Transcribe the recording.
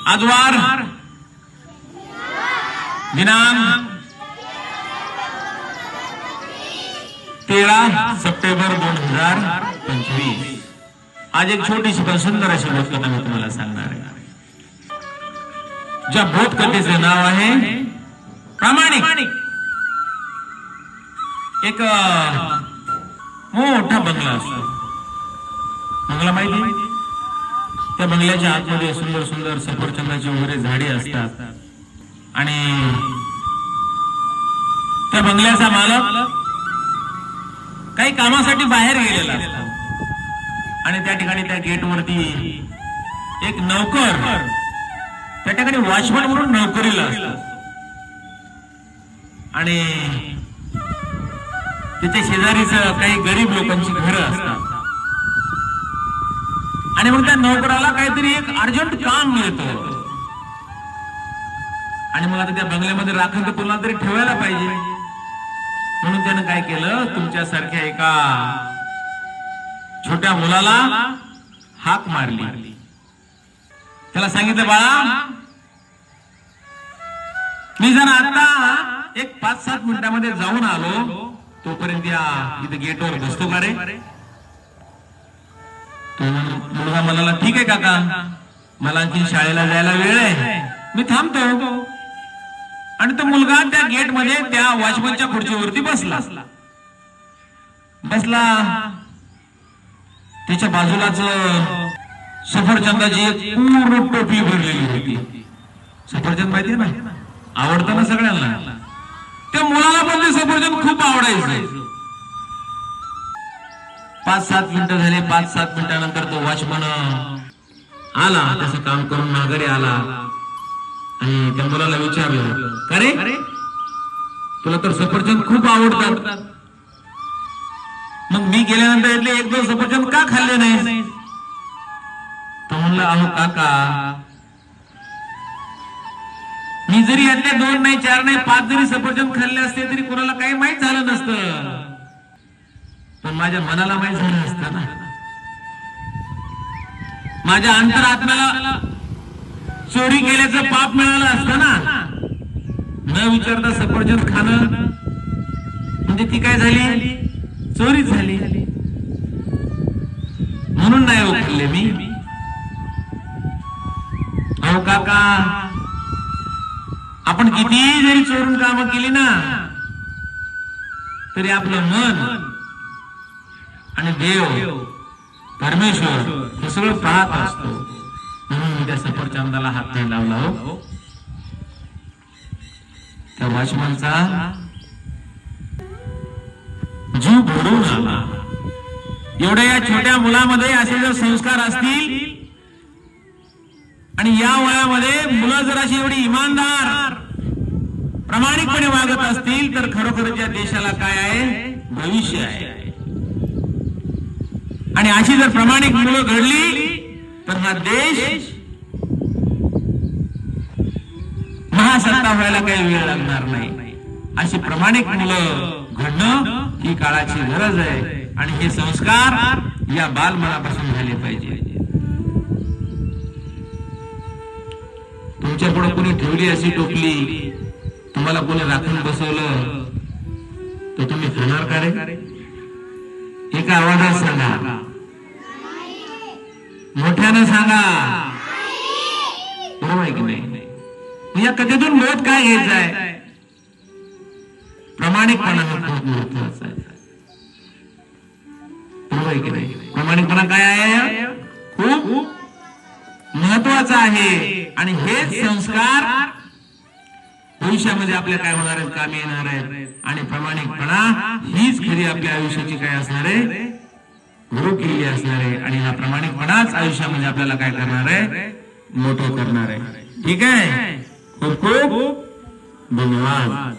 आजवार दिनांक 13 सप्टेंबर 2025। आज एक छोटीशी पण सुंदर अशी बोधकथा मी तुम्हाला सांगणार आहे। ज्या बोधकथेचे नाव आहे प्रामाणिक। एक मोठा बंगला असतो, बंगला माहिती? त्या बंगल्याच्या आतमध्ये सुंदर सुंदर सफरचंदाची वगैरे झाडे असतात आणि त्या बंगल्याचा मालक काही कामासाठी बाहेर गेलेला असतो आणि त्या ठिकाणी त्या गेट वरती एक नौकर त्या ठिकाणी वॉचमन म्हणून नोकरीला असतो आणि त्याच्या शेजारीच काही गरीब लोकांची घरं असतात आणि मग त्या नोकराला काहीतरी एक अर्जंट काम मिळतं आणि मग आता त्या बंगल्यामध्ये राखण तर कोणाला तरी ठेवायला पाहिजे, म्हणून त्यानं काय केलं, तुमच्यासारख्या एका छोट्या मुलाला हाक मारली। त्याला सांगितलं, बाळा मी जर आता एक 5-7 मिनिटांमध्ये जाऊन आलो, तोपर्यंत या इथे गेटवर बसतो का रे? तो मुलगा म्हणाला, ठीक आहे काका, मला आणखी शाळेला जायला वेळ आहे, मी थांबतो। आणि तो मुलगा त्या गेट मध्ये त्या वॉचमनच्या खुर्चीवरती बसला। त्याच्या बाजूलाच सफरचंदाची एक पूर्ण टोपली भरलेली होती। सफरचंद माहिती ना, आवडतं ना सगळ्यांना। त्या मुलाला पण ते सफरचंद खूप आवडायचं। 5-7 मिनिटं झाले। 5-7 मिनिटानंतर तो वॉचमन आला, त्याचं काम करून माघारी आला आणि त्या मुलाला विचारलं, का रे तुला तर सफरचंद खूप आवडतात, मग मी गेल्यानंतर यातले 1-2 सफरचंद का खाल्ले नाही? तो म्हणला, अहो काका, मी जरी यातले 2 नाही, 4 नाही, 5 जरी सफरचंद खाल्ले असते तरी कोणाला काही माहित झालं नसतं, पण माझ्या मनाला माहित झालं असतं ना, माझ्या अंतरात्म्याला चोरी केल्याचं पाप मिळालं असतं ना। न विचारता सफरचंद खाणं म्हणजे ती काय झाली, चोरी झाली, म्हणून नाही हो खाल्ले मी। अहो काका, आपण किती जरी चोरून कामं केली ना, तरी आपलं मन आणि देव परमेश्वर हे सगळं पाहत असतो, म्हणून मी त्या सफरचंदाला हात नाही लावला हो। त्या वॉचमनचा जीव भरून आला। एवढ्या या छोट्या मुलामध्ये असे जर संस्कार असतील आणि या वयामध्ये मुलं जर अशी एवढी इमानदार प्रामाणिकपणे वागत असतील तर खरोखरच या देशाला काय आहे, भविष्य आहे। आणि अशी जर प्रामाणिक मुलं घडली तर हा देश महासत्ता व्हायला काही वेळ लागणार नाही। अशी प्रामाणिक मुलं घडणं ही काळाची गरज आहे आणि हे संस्कार या बालमनापासून झाले पाहिजे। तुमच्या पुढे कोणी ठेवली अशी टोपली, तुम्हाला कोणी राखून बसवलं तर तुम्ही खाणार का रे? एका आवाजात सांगा, मोठ्यानं सांगा, बरोबर आहे की नाही? या कथेतून बोध काय घ्यायचा आहे? प्रामाणिकपणा खूप महत्वाचा आहे, बरोबर आहे की नाही? प्रामाणिकपणा काय आहे, खूप महत्वाचा आहे आणि हेच संस्कार भविष्यामध्ये आपल्या काय होणार आहेत, कामी येणार आहेत। आणि प्रामाणिकपणा हीच खरी आपल्या आयुष्याची काय असणार आहे, गुरुकिल्ली असणार आहे आणि हा प्रामाणिकपणाच आयुष्यामध्ये आपल्याला काय करणार आहे, मोठं करणार आहे। ठीक आहे, खूप खूप धन्यवाद।